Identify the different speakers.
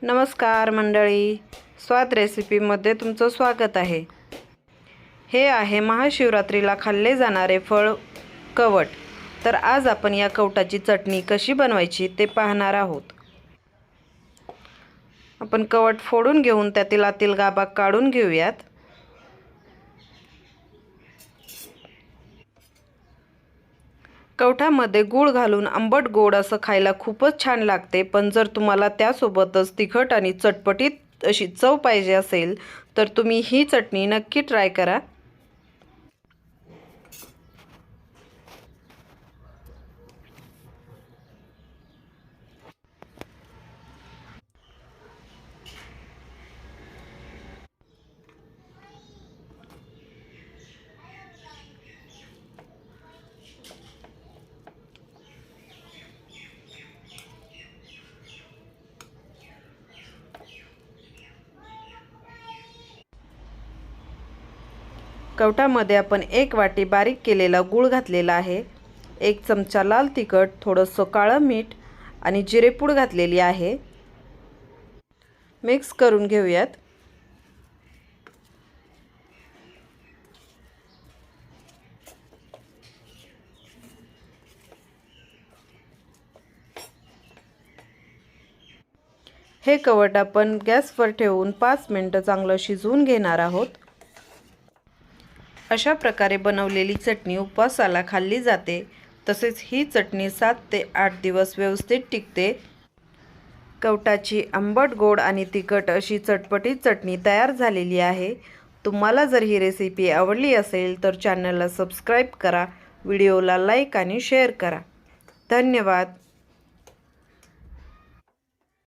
Speaker 1: नमस्कार मंडळी, स्वाद रेसिपीमध्ये तुमचं स्वागत आहे। हे आहे महाशिवरात्रीला खाल्ले जाणारे फळ कवट। तर आज आपण या कवटाची चटणी कशी बनवायची ते पाहणार आहोत। आपण कवट फोडून घेऊन त्यातील आतील गाभा काढून घेऊयात। कवठामध्ये गूळ घालून आंबट गोड असं खायला खूपच छान लागते। पण जर तुम्हाला त्यासोबतच तिखट आणि चटपटीत अशी चव पाहिजे असेल तर तुम्ही ही चटणी नक्की ट्राय करा। कवटामध्ये आपण 1 वाटी बारीक केलेला गूळ घातलेला आहे। 1 चमचा लाल तिखट, थोडंसं काळं मीठ आणि जिरेपूड घातलेली आहे। मिक्स करून घेऊयात। हे कवट आपण गॅसवर ठेवून 5 मिनिटं चांगलं शिजवून घेणार आहोत। अशा प्रकारे बनवलेली चटणी उपवासाला खाल्ली जाते। तसेच ही चटणी 7 ते 8 दिवस व्यवस्थित टिकते। कवटाची आंबट गोड आणि तिखट अशी चटपटीत चटणी तयार झालेली आहे। तुम्हाला जर ही रेसिपी आवडली असेल तर चॅनलला सबस्क्राईब करा, व्हिडिओला लाईक आणि शेअर करा। धन्यवाद।